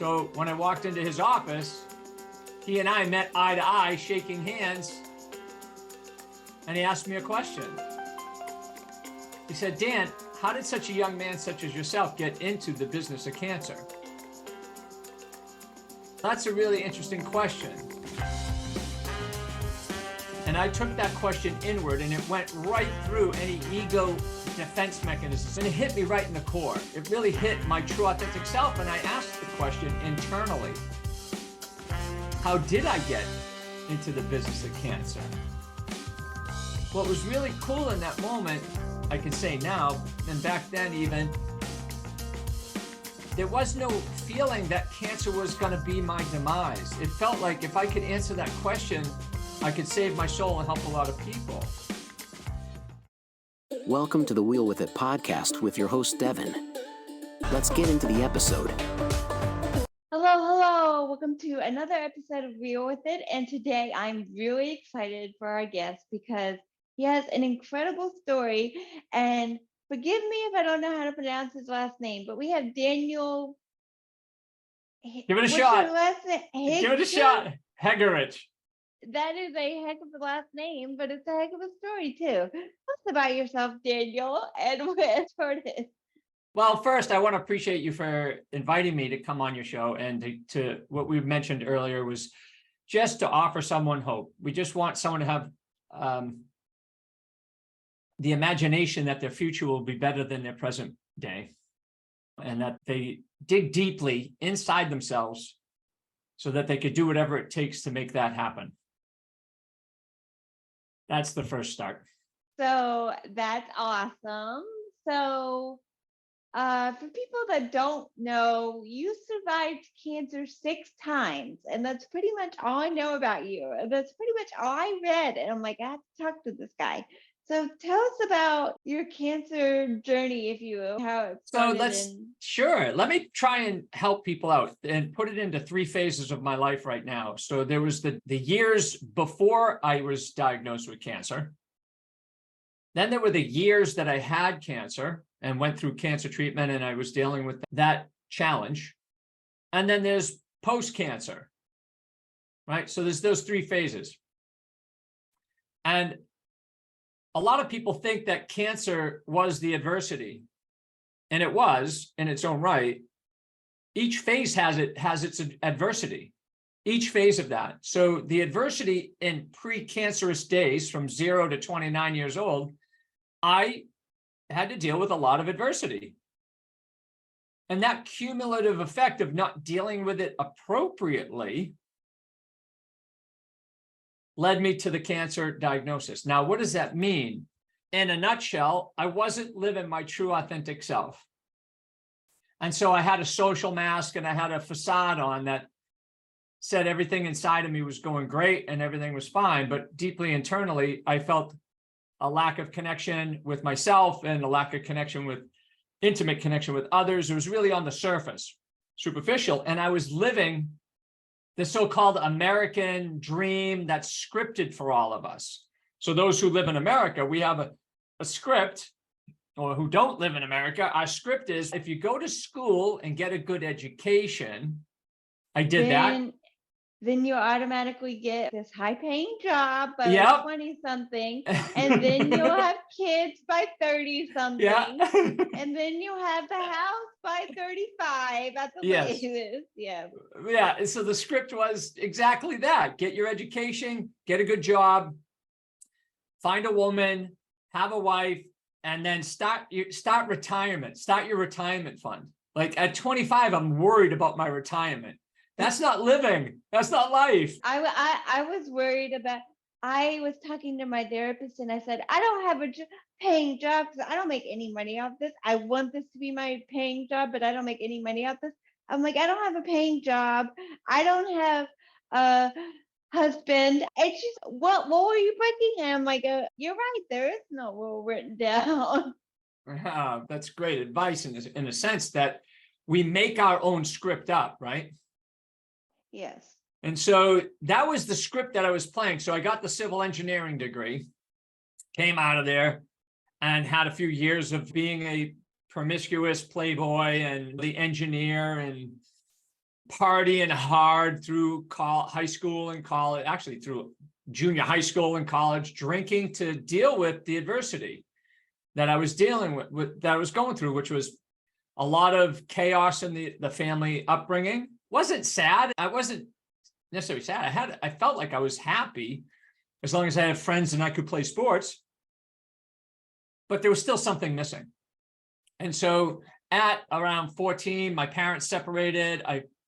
So when I walked into his office, he and I met eye to eye, shaking hands, and he asked me a question. He said, Dan, how did such a young man such as yourself get into the business of cancer? That's a really interesting question. And I took that question inward, and it went right through any ego defense mechanisms, and it hit me right in the core. It really hit my true authentic self, and I asked the question internally. How did I get into the business of cancer? What was really cool in that moment, I can say now, and back then even, there was no feeling that cancer was going to be my demise. It felt like if I could answer that question, I could save my soul and help a lot of people. Welcome to the Wheel With It podcast with your host, Devin. Let's get into the episode. Hello. Welcome to another episode of Wheel With It. And today I'm really excited for our guest because he has an incredible story. And forgive me if I don't know how to pronounce his last name, but we have Daniel. Give it a shot. Give it a shot. Hegerich. That is a heck of a last name, but it's a heck of a story too. Tell us about yourself, Daniel, and where it started. Well, first, I want to appreciate you for inviting me to come on your show, and to what we mentioned earlier was just to offer someone hope. We just want someone to have the imagination that their future will be better than their present day, and that they dig deeply inside themselves so that they could do whatever it takes to make that happen. That's the first start. So that's awesome. So for people that don't know, you survived cancer 6 times, and that's pretty much all I know about you. That's pretty much all I read, and I'm like, I have to talk to this guy. So tell us about your cancer journey, if you will, how it started. Sure. Let me try and help people out and put it into 3 phases of my life right now. So there was the years before I was diagnosed with cancer. Then there were the years that I had cancer and went through cancer treatment, and I was dealing with that challenge. And then there's post-cancer, right? So there's those 3 phases. And a lot of people think that cancer was the adversity, and it was in its own right. Each phase has its adversity, each phase of that. So the adversity in pre-cancerous days from 0 to 29 years old, I had to deal with a lot of adversity. And that cumulative effect of not dealing with it appropriately led me to the cancer diagnosis. Now, what does that mean? In a nutshell, I wasn't living my true authentic self. And so I had a social mask and I had a facade on that said everything inside of me was going great and everything was fine. But deeply internally, I felt a lack of connection with myself and a lack of intimate connection with others. It was really on the surface, superficial. And I was living the so-called American dream that's scripted for all of us. So those who live in America, we have a script, or who don't live in America, our script is if you go to school and get a good education, I did that. Then you automatically get this high-paying job by Yep. 20-something, and then you'll have kids by 30-something, and then you'll have the house by 35 at the latest. Yeah. So the script was exactly that: get your education, get a good job, find a woman, have a wife, and then start retirement. Start your retirement fund. Like at 25, I'm worried about my retirement. That's not living. That's not life. I was worried about, I was talking to my therapist and I said, I don't have a paying job because I don't make any money off this. I want this to be my paying job, but I don't make any money off this. I'm like, I don't have a paying job. I don't have a husband. And she's, what were you breaking? And I'm like, you're right. There is no rule written down. That's great advice in a sense that we make our own script up, right? Yes. And so that was the script that I was playing. So I got the civil engineering degree, came out of there, and had a few years of being a promiscuous playboy and the engineer and partying hard through high school and college, actually through junior high school and college, drinking to deal with the adversity that I was dealing with that I was going through, which was a lot of chaos in the family upbringing. Wasn't sad. I wasn't necessarily sad. I felt like I was happy as long as I had friends and I could play sports, but there was still something missing. And so at around 14, my parents separated.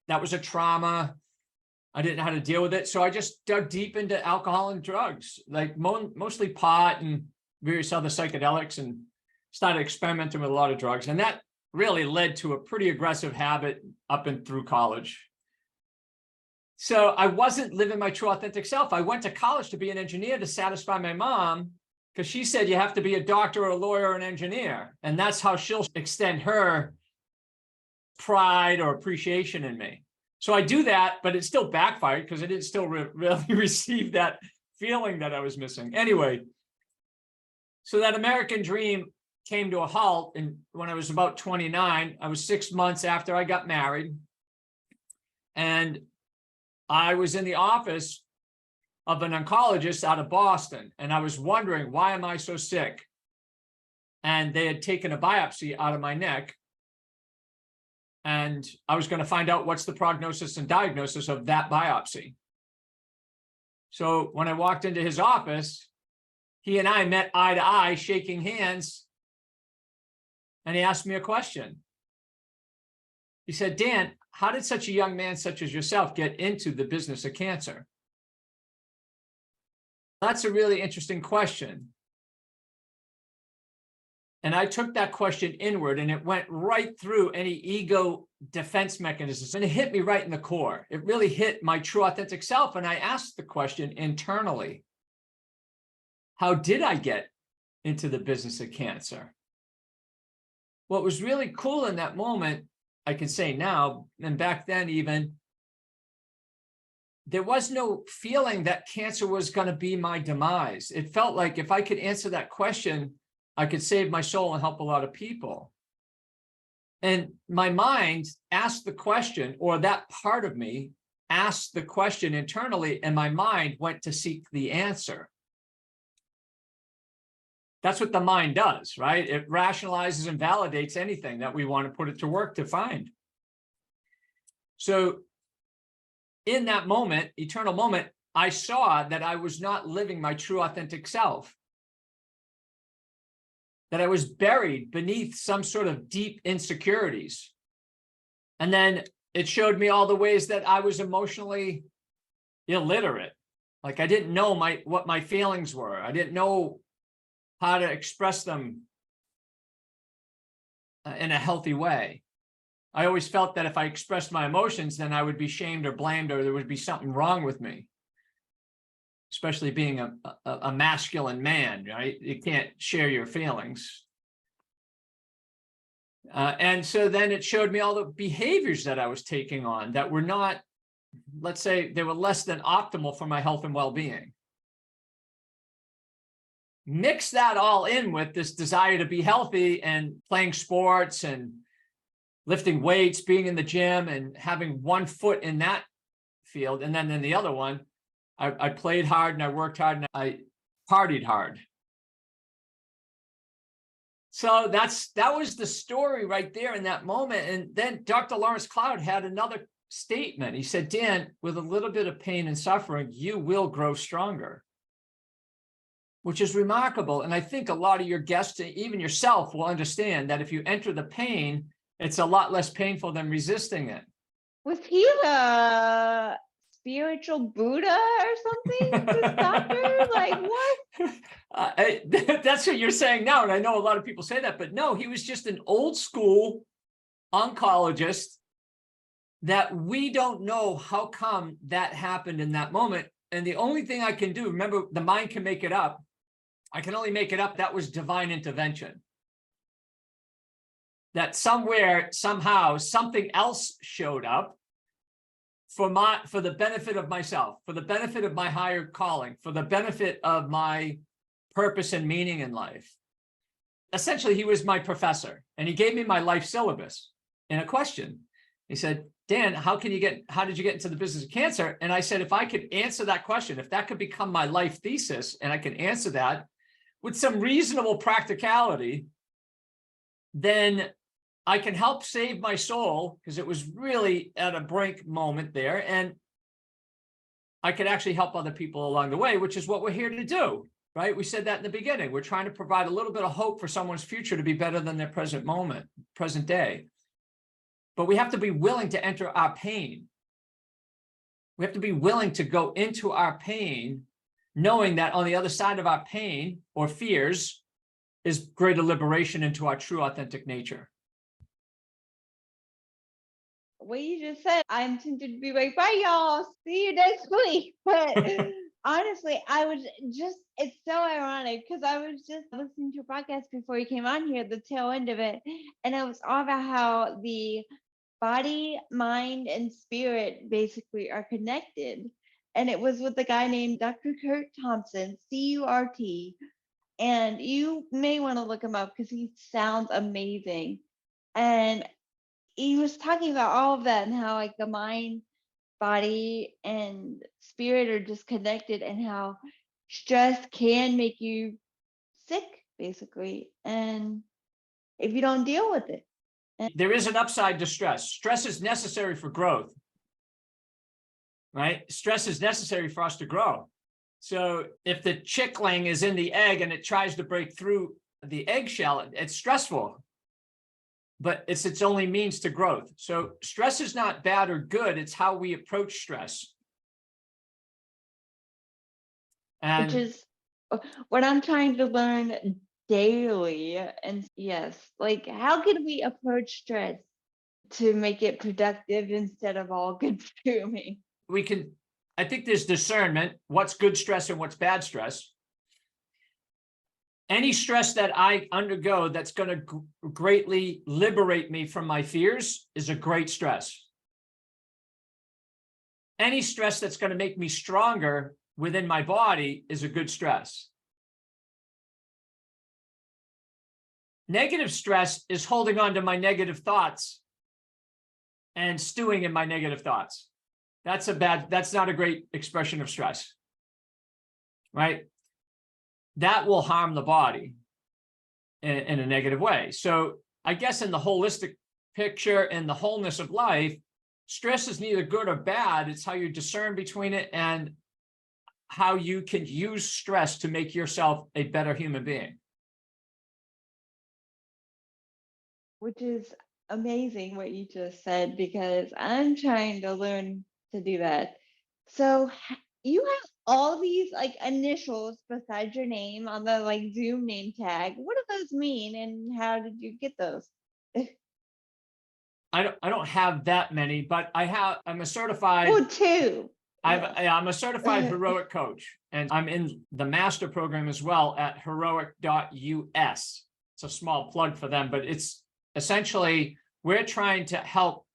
That was a trauma. I didn't know how to deal with it. So I just dug deep into alcohol and drugs, like mostly pot and various other psychedelics, and started experimenting with a lot of drugs. And that really led to a pretty aggressive habit up and through college. So I wasn't living my true authentic self. I went to college to be an engineer to satisfy my mom, because she said you have to be a doctor or a lawyer or an engineer. And that's how she'll extend her pride or appreciation in me. So I do that, but it still backfired because I didn't still really receive that feeling that I was missing. Anyway, so that American dream came to a halt. And when I was about 29, I was 6 months after I got married. And I was in the office of an oncologist out of Boston. And I was wondering, why am I so sick? And they had taken a biopsy out of my neck. And I was going to find out what's the prognosis and diagnosis of that biopsy. So when I walked into his office, he and I met eye to eye, shaking hands. And he asked me a question. He said, Dan, how did such a young man such as yourself get into the business of cancer? That's a really interesting question. And I took that question inward, and it went right through any ego defense mechanisms. And it hit me right in the core. It really hit my true authentic self. And I asked the question internally, how did I get into the business of cancer? What was really cool in that moment, I can say now, and back then even, there was no feeling that cancer was going to be my demise. It felt like if I could answer that question, I could save my soul and help a lot of people. And my mind asked the question, or that part of me asked the question internally, and my mind went to seek the answer. That's what the mind does, right? It rationalizes and validates anything that we want to put it to work to find. So in that moment, eternal moment, I saw that I was not living my true authentic self, that I was buried beneath some sort of deep insecurities. And then it showed me all the ways that I was emotionally illiterate. Like I didn't know what my feelings were. I didn't know how to express them in a healthy way. I always felt that if I expressed my emotions, then I would be shamed or blamed, or there would be something wrong with me. Especially being a masculine man, right? You can't share your feelings. And so then it showed me all the behaviors that I was taking on that were not, let's say, they were less than optimal for my health and well-being. Mix that all in with this desire to be healthy and playing sports and lifting weights, being in the gym and having one foot in that field. And then in the other one, I played hard and I worked hard and I partied hard. So that was the story right there in that moment. And then Dr. Lawrence Cloud had another statement. He said, Dan, with a little bit of pain and suffering, you will grow stronger, which is remarkable. And I think a lot of your guests, even yourself, will understand that if you enter the pain, it's a lot less painful than resisting it. Was he the spiritual Buddha or something? This doctor? Like what? That's what you're saying now. And I know a lot of people say that, but no, he was just an old school oncologist that we don't know how come that happened in that moment. And the only thing I can do, remember, the mind can make it up. I can only make it up. That was divine intervention. That somewhere, somehow, something else showed up for the benefit of myself, for the benefit of my higher calling, for the benefit of my purpose and meaning in life. Essentially, he was my professor, and he gave me my life syllabus in a question. He said, Dan, how did you get into the business of cancer? And I said, if I could answer that question, if that could become my life thesis and I can answer that with some reasonable practicality, then I can help save my soul, because it was really at a brink moment there. And I could actually help other people along the way, which is what we're here to do, right? We said that in the beginning. We're trying to provide a little bit of hope for someone's future to be better than their present day. But we have to be willing to enter our pain. We have to be willing to go into our pain, knowing that on the other side of our pain or fears is greater liberation into our true authentic nature. What you just said, I'm tempted to be like, bye y'all, see you next week. But honestly, it's so ironic because I was just listening to a podcast before you came on here, the tail end of it. And it was all about how the body, mind, and spirit basically are connected. And it was with a guy named Dr. Kurt Thompson, C-U-R-T. And you may want to look him up because he sounds amazing. And he was talking about all of that and how like the mind, body, and spirit are just connected, and how stress can make you sick, basically. And if you don't deal with it. There is an upside to stress. Stress is necessary for growth, right? Stress is necessary for us to grow. So if the chickling is in the egg and it tries to break through the eggshell, it's stressful, but it's its only means to growth. So stress is not bad or good. It's how we approach stress. And which is what I'm trying to learn daily. And yes, like how can we approach stress to make it productive instead of all consuming? I think there's discernment, what's good stress and what's bad stress. Any stress that I undergo that's going to greatly liberate me from my fears is a great stress. Any stress that's going to make me stronger within my body is a good stress. Negative stress is holding on to my negative thoughts and stewing in my negative thoughts. That's not a great expression of stress, right? That will harm the body in a negative way. So I guess in the holistic picture and the wholeness of life, stress is neither good or bad. It's how you discern between it and how you can use stress to make yourself a better human being. Which is amazing what you just said, because I'm trying to learn to do that. So you have all these like initials besides your name on the like Zoom name tag. What do those mean and how did you get those? I don't have that many, but I'm a certified. Oh, two. I'm a certified heroic coach, and I'm in the master program as well at heroic.us. It's a small plug for them, but it's essentially we're trying to help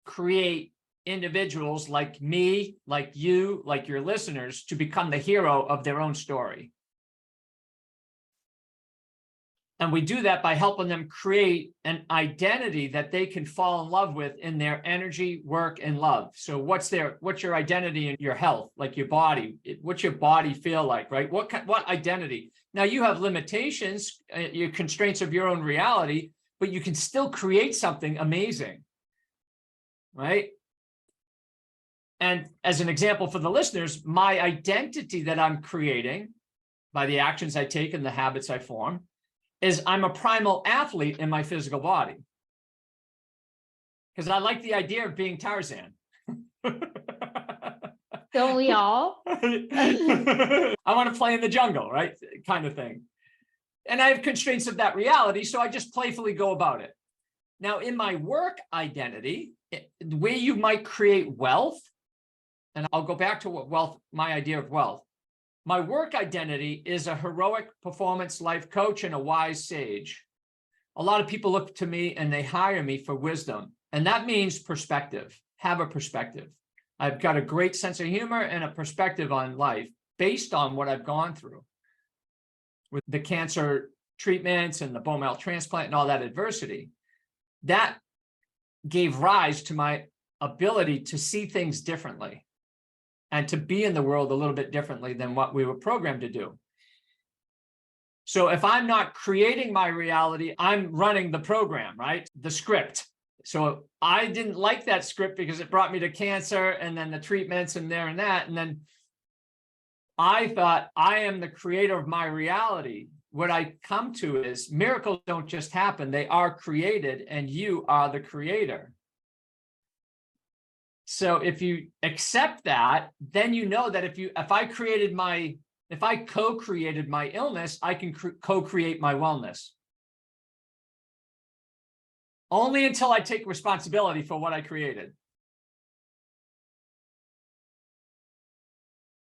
create individuals like me, like you, like your listeners, to become the hero of their own story. And we do that by helping them create an identity that they can fall in love with in their energy, work, and love. So what's your identity in your health, like your body? What's your body feel like, right? What identity? Now you have limitations, your constraints of your own reality, but you can still create something amazing, right? And as an example for the listeners, my identity that I'm creating by the actions I take and the habits I form is I'm a primal athlete in my physical body. Because I like the idea of being Tarzan. Don't we all? I want to play in the jungle, right? Kind of thing. And I have constraints of that reality, so I just playfully go about it. Now, in my work identity, the way you might create wealth, and I'll go back to my idea of wealth. My work identity is a heroic performance life coach and a wise sage. A lot of people look to me and they hire me for wisdom. And that means perspective. Have a perspective. I've got a great sense of humor and a perspective on life based on what I've gone through with the cancer treatments and the bone marrow transplant and all that adversity. That gave rise to my ability to see things differently and to be in the world a little bit differently than what we were programmed to do. So if I'm not creating my reality, I'm running the program, right? The script. So I didn't like that script because it brought me to cancer and then the treatments and there and that. And then I thought, I am the creator of my reality. What I come to is miracles don't just happen, they are created, and you are the creator. So if you accept that, then you know that if I co-created my illness, I can co-create my wellness. Only until I take responsibility for what I created.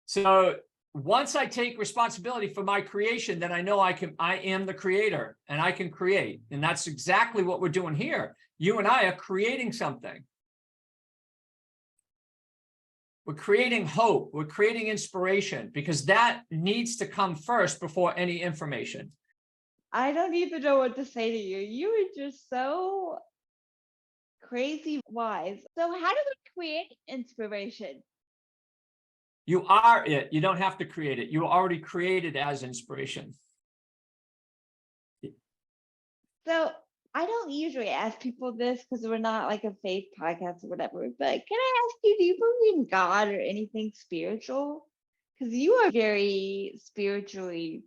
So once I take responsibility for my creation, then I know I am the creator and I can create. And that's exactly what we're doing here. You and I are creating something. We're creating hope. We're creating inspiration, because that needs to come first before any information. I don't even know what to say to you. You are just so crazy wise. So how do we create inspiration? You are it. You don't have to create it. You are already created as inspiration. So I don't usually ask people this because we're not like a faith podcast or whatever, but can I ask you, do you believe in God or anything spiritual? Because you are very spiritually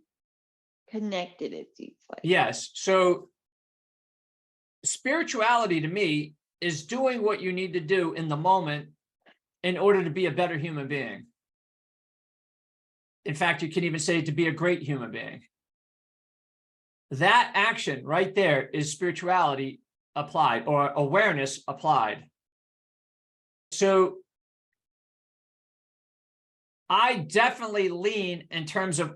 connected, it seems like. Yes. So spirituality to me is doing what you need to do in the moment in order to be a better human being. In fact, you can even say to be a great human being. That action right there is spirituality applied, or awareness applied. So I definitely lean, in terms of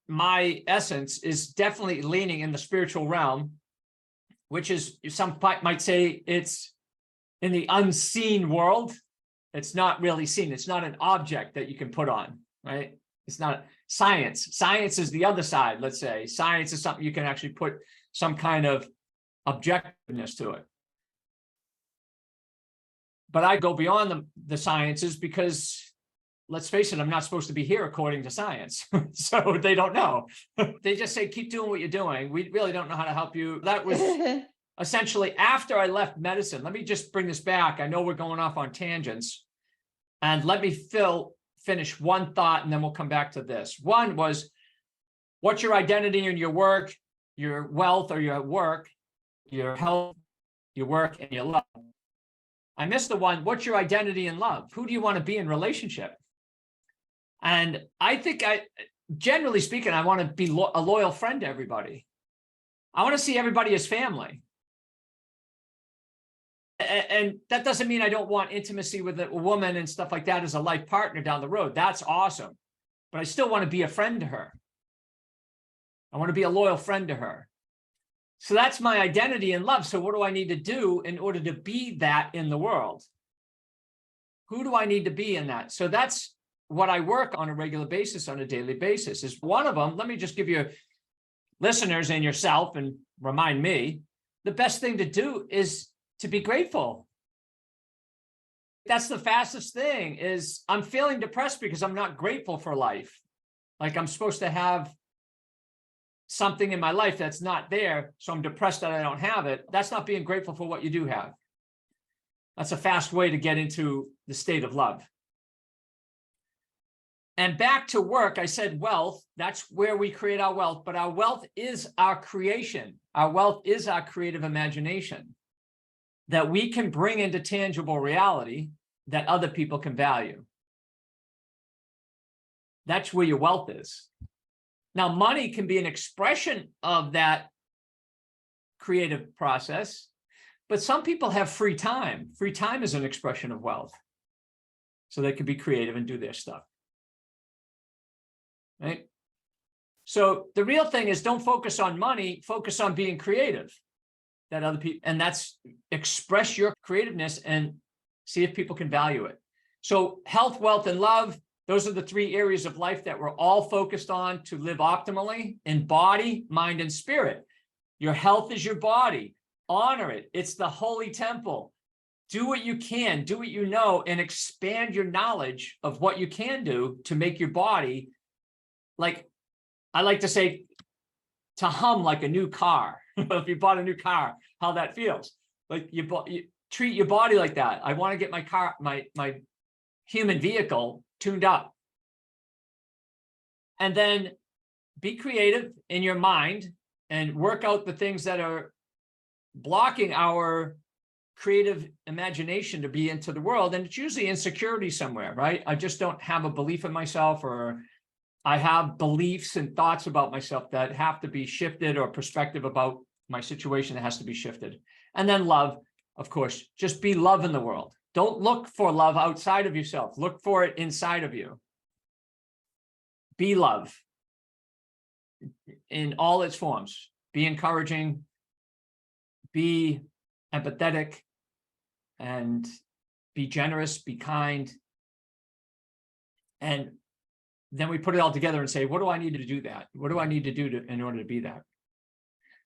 my essence, is definitely leaning in the spiritual realm, which is, some might say, it's in the unseen world. It's not really seen. It's not an object that you can put on, right? It's not science. Science is the other side, let's say. Science is something you can actually put some kind of objectiveness to it. But I go beyond the sciences because, let's face it, I'm not supposed to be here according to science. So they don't know. They just say, keep doing what you're doing. We really don't know how to help you. That was essentially after I left medicine. Let me just bring this back. I know we're going off on tangents. And let me finish one thought, and then we'll come back to this. One was, what's your identity in your work, your wealth, or your work, your health, your work, and your love? I missed the one, what's your identity in love? Who do you want to be in relationship? And I think generally speaking, I want to be a loyal friend to everybody. I want to see everybody as family. And that doesn't mean I don't want intimacy with a woman and stuff like that as a life partner down the road. That's awesome. But I still want to be a friend to her. I want to be a loyal friend to her. So that's my identity in love. So what do I need to do in order to be that in the world? Who do I need to be in that? So that's what I work on a regular basis, on a daily basis. Is one of them. Let me just give you listeners and yourself, and remind me, the best thing to do is to be grateful. That's the fastest thing. Is I'm feeling depressed because I'm not grateful for life. Like I'm supposed to have something in my life that's not there, so I'm depressed that I don't have it. That's not being grateful for what you do have. That's a fast way to get into the state of love. And back to work, I said wealth, that's where we create our wealth, but our wealth is our creation. Our wealth is our creative imagination that we can bring into tangible reality that other people can value. That's where your wealth is. Now, money can be an expression of that creative process, but some people have free time. Free time is an expression of wealth. So they can be creative and do their stuff. Right? So the real thing is, don't focus on money, focus on being creative. That other people, and that's express your creativeness and see if people can value it. So health, wealth, and love, those are the three areas of life that we're all focused on to live optimally in body, mind, and spirit. Your health is your body. Honor it. It's the holy temple. do what you can, do what you know, and expand your knowledge of what you can do to make your body, like I like to say, to hum like a new car. If you bought a new car, how that feels. Like you treat your body like that. I want to get my car, my human vehicle tuned up. And then be creative in your mind and work out the things that are blocking our creative imagination to be into the world. And it's usually insecurity somewhere, right? I just don't have a belief in myself, or I have beliefs and thoughts about myself that have to be shifted, or perspective about my situation that has to be shifted. And then love, of course, just be love in the world. Don't look for love outside of yourself. Look for it inside of you. Be love in all its forms. Be encouraging, be empathetic, and be generous, be kind. And then we put it all together and say, what do I need to do that? What do I need to do in order to be that?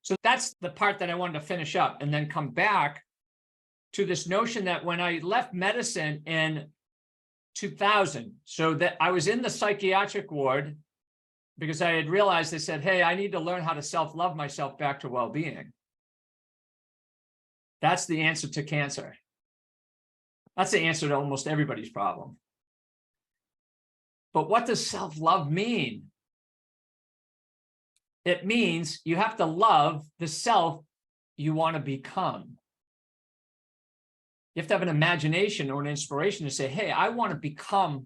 So that's the part that I wanted to finish up, and then come back to this notion that when I left medicine in 2000, so that I was in the psychiatric ward because I had realized, they said, hey, I need to learn how to self-love myself back to well-being. That's the answer to cancer. That's the answer to almost everybody's problem. But what does self-love mean? It means you have to love the self you want to become. You have to have an imagination or an inspiration to say, hey, I want to become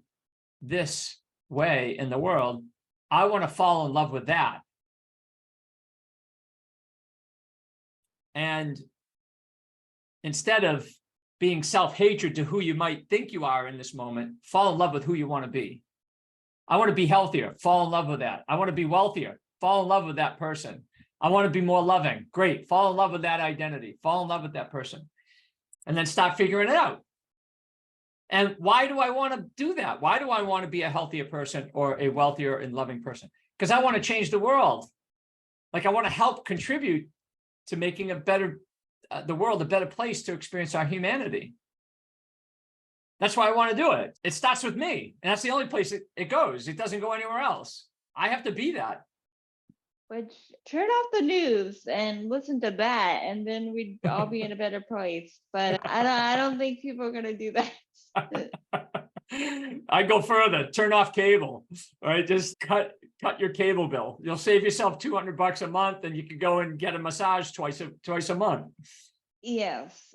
this way in the world. I want to fall in love with that. And instead of being self-hatred to who you might think you are in this moment, fall in love with who you want to be. I want to be healthier, fall in love with that. I want to be wealthier, fall in love with that person. I want to be more loving, great, fall in love with that identity, fall in love with that person. And then start figuring it out. And why do I want to do that? Why do I want to be a healthier person or a wealthier and loving person? Because I want to change the world. Like I want to help contribute to making a better, the world a better place to experience our humanity. That's why I want to do it. It starts with me. And that's the only place it goes. It doesn't go anywhere else. I have to be that. Which, turn off the news and listen to that, and then we'd all be in a better place. But I don't think people are gonna do that. I go further, turn off cable, all right? Just cut your cable bill. You'll save yourself $200 a month, and you can go and get a massage twice a month. Yes.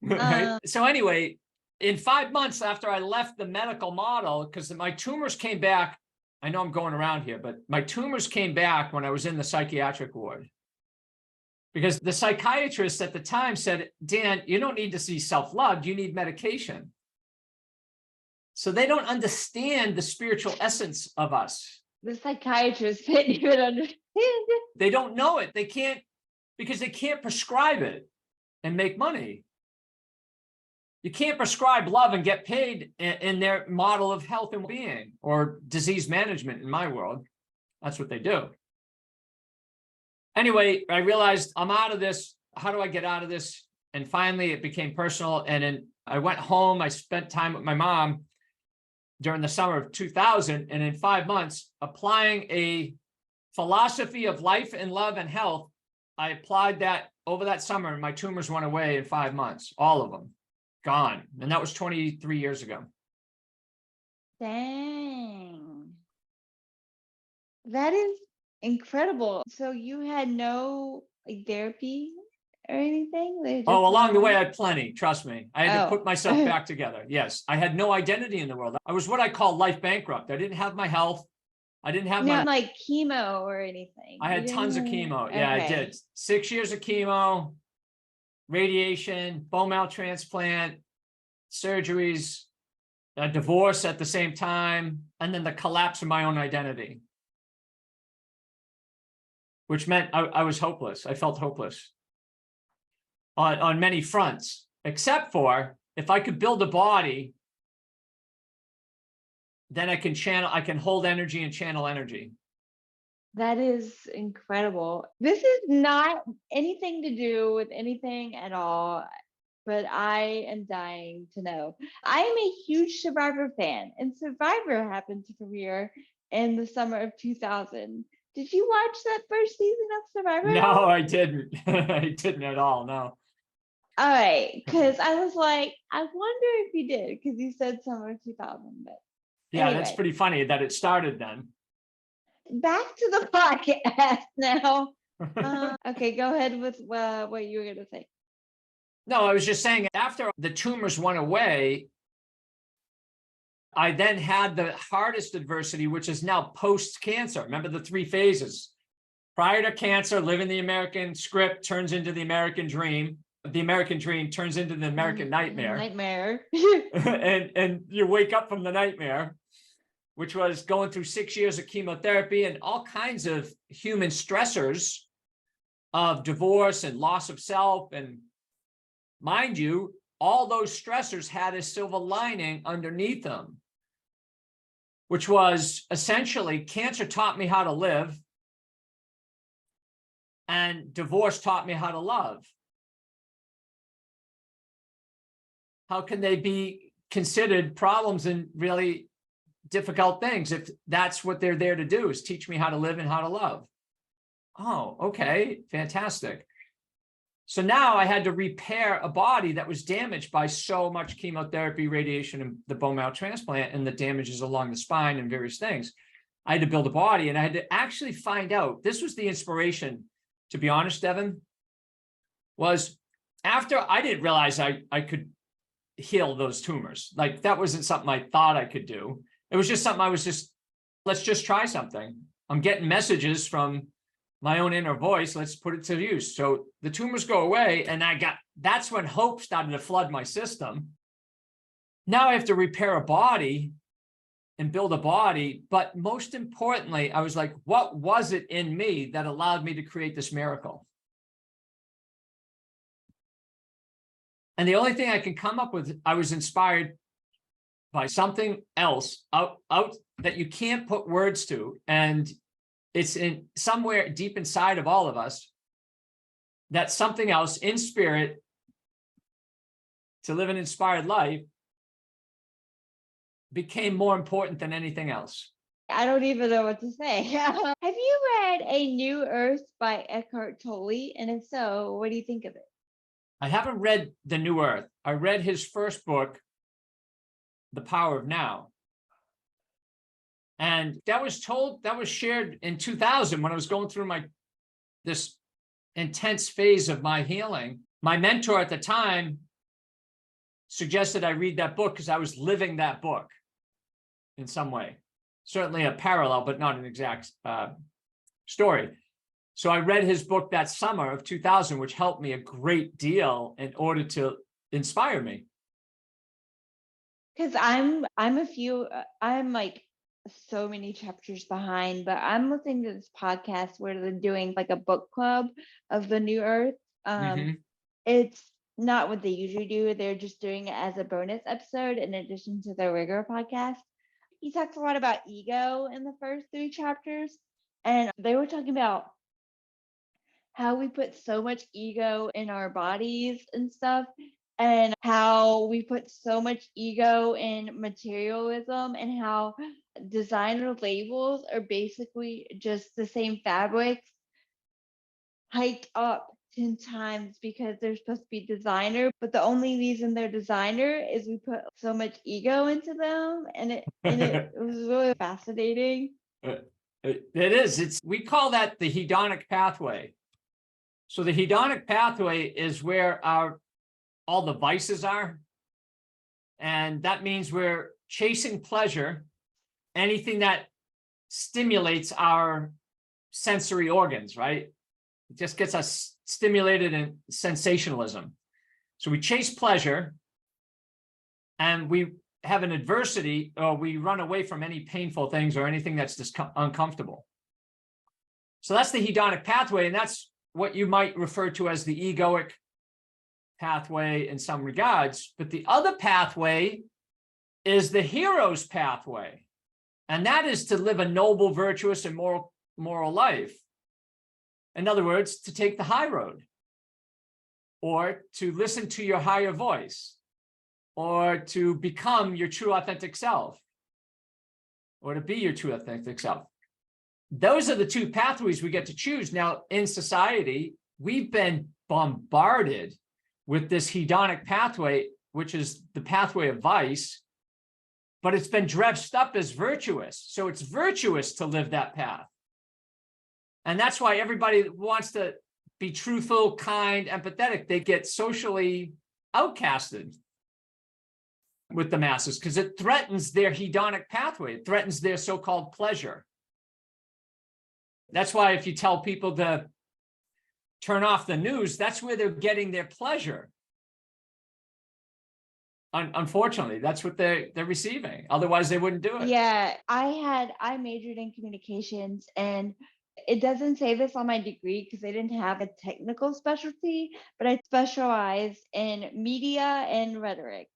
Right? So anyway, in 5 months after I left the medical model, because my tumors came back, I know I'm going around here, but my tumors came back when I was in the psychiatric ward. Because the psychiatrist at the time said, Dan, you don't need to see self-love, you need medication. So they don't understand the spiritual essence of us. The psychiatrist didn't even understand it. They don't know it. They can't, because they can't prescribe it and make money. You can't prescribe love and get paid in their model of health and being, or disease management in my world. That's what they do. Anyway, I realized I'm out of this. How do I get out of this? And finally, it became personal. And then I went home. I spent time with my mom during the summer of 2000. And in 5 months, applying a philosophy of life and love and health, I applied that over that summer, and my tumors went away in 5 months, all of them. Gone. And that was 23 years ago. Dang. That is incredible. So you had no therapy or anything? Oh, along the way, I had plenty. Trust me. I had to put myself Oh. back together. Yes. I had no identity in the world. I was what I call life bankrupt. I didn't have my health. I didn't have Not my, like chemo or anything. I had You tons of didn't- chemo. Yeah, I okay. did. 6 years of chemo, radiation, bone marrow transplant, surgeries, a divorce at the same time, and then the collapse of my own identity, which meant I was hopeless. I felt hopeless on many fronts, except for if I could build a body, then I can hold energy and channel energy. That is incredible. This is not anything to do with anything at all. but I am dying to know. I am a huge Survivor fan, and Survivor happened to premiere in the summer of 2000. Did you watch that first season of Survivor at No, all? I didn't. I didn't at all. No. All right, because I was like, I wonder if you did, because you said summer of 2000. But Yeah, that's anyway, pretty funny that it started then. back to the podcast now. Okay, go ahead with what you were gonna say. No, I was just saying after the tumors went away, I then had the hardest adversity, which is now post-cancer. Remember the three phases. Prior to cancer, living the American script turns into the American dream. The American dream turns into the American nightmare. Nightmare. and you wake up from the nightmare, which was going through 6 years of chemotherapy and all kinds of human stressors of divorce and loss of self. And mind you, all those stressors had a silver lining underneath them, which was essentially cancer taught me how to live and divorce taught me how to love. How can they be considered problems and really difficult things if that's what they're there to do, is teach me how to live and how to love? Oh, okay, fantastic. So now I had to repair a body that was damaged by so much chemotherapy, radiation, and the bone marrow transplant, and the damages along the spine and various things. I had to build a body, and I had to actually find out, this was the inspiration, to be honest, Devin, was after I didn't realize I could heal those tumors. Like that wasn't something I thought I could do. It was just something I was just, let's just try something. I'm getting messages from my own inner voice, let's put it to use. So the tumors go away, and that's when hope started to flood my system. Now I have to repair a body and build a body. But most importantly, I was like, what was it in me that allowed me to create this miracle? And the only thing I can come up with, I was inspired by something else out that you can't put words to. And it's in somewhere deep inside of all of us, that something else in spirit to live an inspired life became more important than anything else. I don't even know what to say. Have you read A New Earth by Eckhart Tolle? And if so, what do you think of it? I haven't read The New Earth. I read his first book, The Power of Now. And that was shared in 2000 when I was going through this intense phase of my healing. My mentor at the time suggested I read that book because I was living that book in some way. Certainly a parallel, but not an exact story. So I read his book that summer of 2000, which helped me a great deal in order to inspire me. Because I'm like so many chapters behind, but I'm listening to this podcast where they're doing like a book club of the New Earth. It's not what they usually do. They're just doing it as a bonus episode in addition to their regular podcast. He talks a lot about ego in the first 3 chapters, and they were talking about how we put so much ego in our bodies and stuff, and how we put so much ego in materialism, and how designer labels are basically just the same fabrics hiked up 10 times because they're supposed to be designer, but the only reason they're designer is we put so much ego into them, and it was really fascinating. It is. We call that the hedonic pathway. So the hedonic pathway is where all the vices are. And that means we're chasing pleasure, anything that stimulates our sensory organs, right? It just gets us stimulated in sensationalism. So we chase pleasure, and we have an adversity, or we run away from any painful things or anything that's just uncomfortable. So that's the hedonic pathway, and that's what you might refer to as the egoic pathway in some regards. But the other pathway is the hero's pathway, and that is to live a noble, virtuous, and moral life. In other words, to take the high road. or to listen to your higher voice, or to become your true authentic self, or to be your true authentic self. Those are the two pathways we get to choose. Now, in society, we've been bombarded with this hedonic pathway, which is the pathway of vice, but it's been dressed up as virtuous. So it's virtuous to live that path. And that's why everybody wants to be truthful, kind, empathetic. They get socially outcasted with the masses because it threatens their hedonic pathway. It threatens their so-called pleasure. That's why if you tell people to turn off the news, that's where they're getting their pleasure. Unfortunately, that's what they're receiving. Otherwise, they wouldn't do it. Yeah, I majored in communications, and it doesn't say this on my degree because I didn't have a technical specialty, but I specialized in media and rhetoric,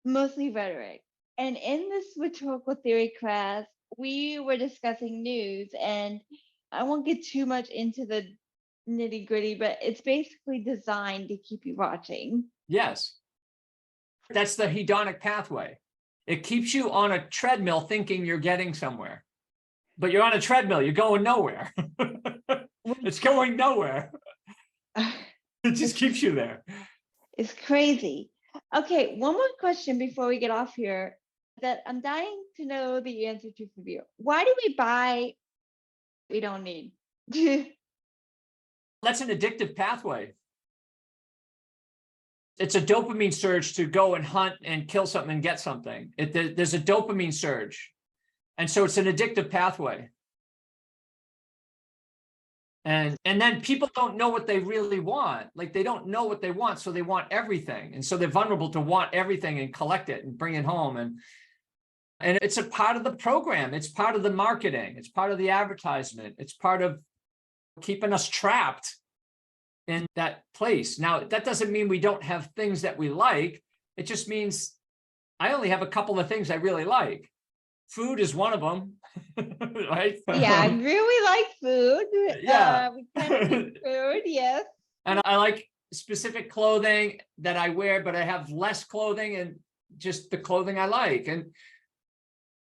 mostly rhetoric. And in this rhetorical theory class, we were discussing news, and I won't get too much into the nitty gritty, but it's basically designed to keep you watching. Yes. That's the hedonic pathway. It keeps you on a treadmill thinking you're getting somewhere, but you're on a treadmill, you're going nowhere. It's going nowhere. It just keeps you there. It's crazy. Okay, one more question before we get off here that I'm dying to know the answer to from you. Why do we buy we don't need? That's an addictive pathway. It's a dopamine surge to go and hunt and kill something and get something. There's a dopamine surge. And so it's an addictive pathway. And then people don't know what they really want. Like they don't know what they want, so they want everything. And so they're vulnerable to want everything and collect it and bring it home. And it's a part of the program. It's part of the marketing. It's part of the advertisement. It's part of keeping us trapped in that place. Now, that doesn't mean we don't have things that we like. It just means I only have a couple of things I really like. Food is one of them, right? Yeah, I really like food. Yeah. We kind of eat food, yes. And I like specific clothing that I wear, but I have less clothing and just the clothing I like. And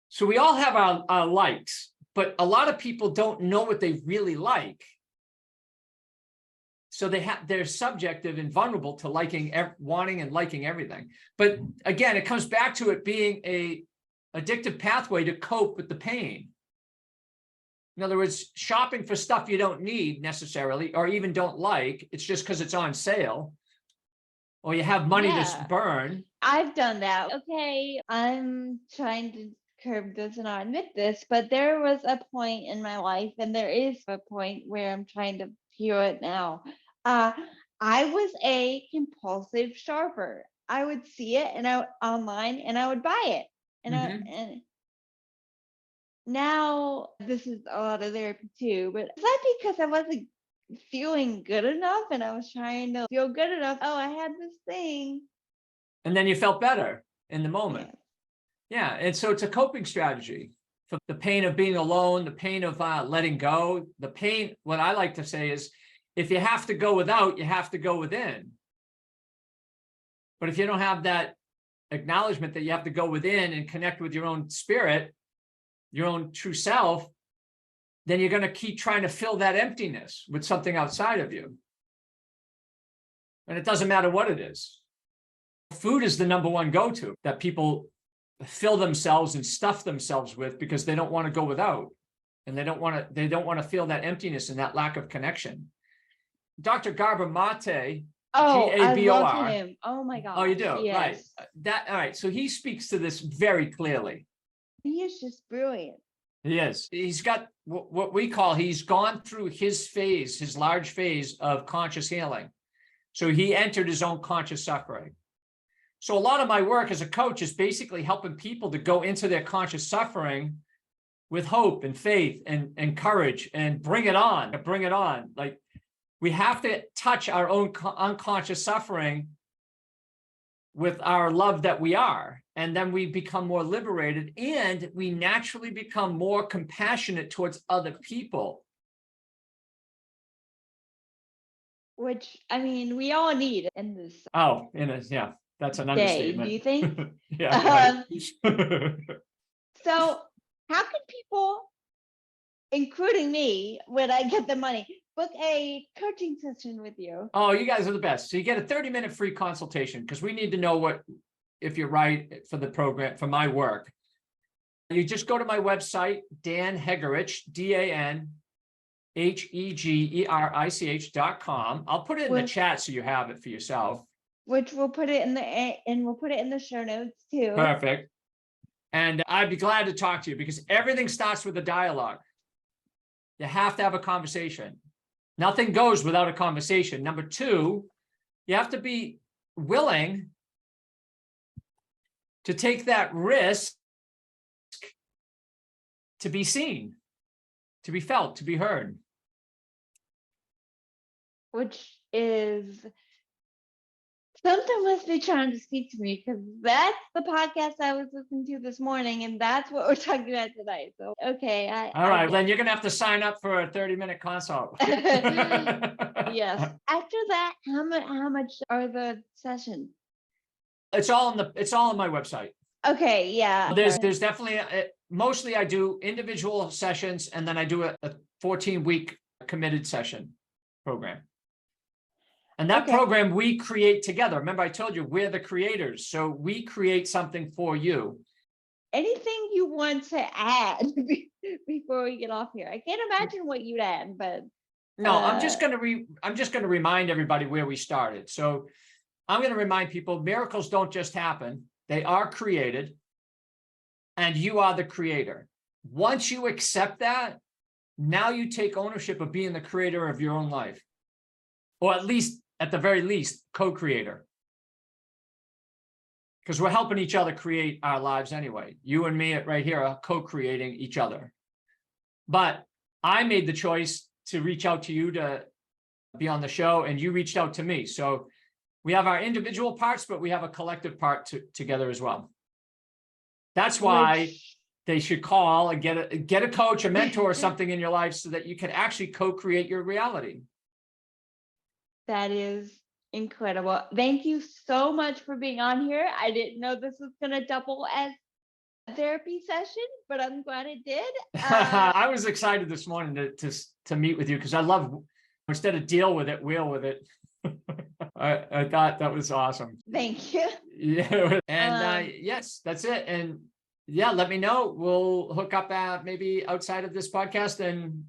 so we all have our likes, but a lot of people don't know what they really like. So they're subjective and vulnerable to liking, wanting and liking everything. But again, it comes back to it being a addictive pathway to cope with the pain. In other words, shopping for stuff you don't need necessarily, or even don't like, it's just because it's on sale, or you have money to burn. I've done that. Okay, I'm trying to curb this and not admit this, but there was a point in my life, and there is a point where I'm trying to heal it now. I was a compulsive shopper. I would see it online and I would buy it. And now this is a lot of therapy too, but is that because I wasn't feeling good enough and I was trying to feel good enough? Oh, I had this thing. And then you felt better in the moment. Yeah. And so it's a coping strategy for the pain of being alone, the pain of letting go, the pain. What I like to say is, if you have to go without, you have to go within. But if you don't have that acknowledgement that you have to go within and connect with your own spirit, your own true self, then you're going to keep trying to fill that emptiness with something outside of you. And it doesn't matter what it is. Food is the number one go-to that people fill themselves and stuff themselves with because they don't want to go without. And they don't want to feel that emptiness and that lack of connection. Dr. Gabor Mate, Oh, Gabor. I love him. Oh my God. Oh, you do? Yes. Right. All right. So he speaks to this very clearly. He is just brilliant. He is. He's got what we call, he's gone through his large phase of conscious healing. So he entered his own conscious suffering. So a lot of my work as a coach is basically helping people to go into their conscious suffering with hope and faith and courage and bring it on. Like, we have to touch our own unconscious suffering with our love that we are. And then we become more liberated and we naturally become more compassionate towards other people. which I mean, we all need in this Oh, yeah, that's an day, do you understatement. think? Yeah, right. So how can people, including me, when I get the money, book a coaching session with you? Oh, you guys are the best. So you get a 30-minute free consultation because we need to know if you're right for the program, for my work. You just go to my website, Dan Hegerich, DanHegerich.com. I'll put it in the With chat so you have it for yourself. which we'll put it in the show notes too. Perfect. And I'd be glad to talk to you because everything starts with a dialogue. You have to have a conversation. Nothing goes without a conversation. Number two, you have to be willing to take that risk to be seen, to be felt, to be heard. Which is something must be trying to speak to me, because that's the podcast I was listening to this morning, and that's what we're talking about tonight. So okay, All right, then you're gonna have to sign up for a 30-minute consult. yes. After that, how much are the sessions? It's all on my website. Okay, yeah. There's definitely mostly I do individual sessions, and then I do a 14-week committed session program. And that program we create together. Remember, I told you we're the creators, so we create something for you. Anything you want to add before we get off here? I can't imagine what you'd add, but no, I'm just gonna remind everybody where we started. So I'm gonna remind people miracles don't just happen; they are created, and you are the creator. Once you accept that, now you take ownership of being the creator of your own life, or at the very least, co-creator. Because we're helping each other create our lives anyway. You and me right here are co-creating each other. But I made the choice to reach out to you to be on the show, and you reached out to me. So we have our individual parts, but we have a collective part together as well. That's why they should call and get a coach, a mentor, or something in your life so that you can actually co-create your reality. That is incredible. Thank you so much for being on here. I didn't know this was going to double as a therapy session, but I'm glad it did. I was excited this morning to meet with you because I love, instead of deal with it, wheel with it. I thought that was awesome. Thank you. Yeah. And yes, that's it. And yeah, let me know. We'll hook up maybe outside of this podcast and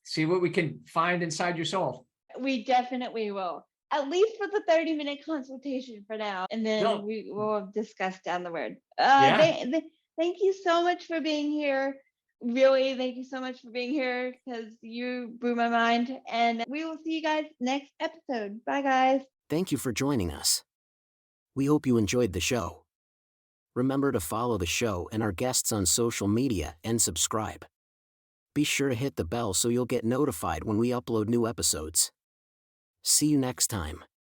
see what we can find inside your soul. We definitely will, at least for the 30-minute consultation for now, and then we will discuss down the road. Thank you so much for being here. Really, thank you so much for being here, because you blew my mind. And we will see you guys next episode. Bye, guys. Thank you for joining us. We hope you enjoyed the show. Remember to follow the show and our guests on social media and subscribe. Be sure to hit the bell so you'll get notified when we upload new episodes. See you next time.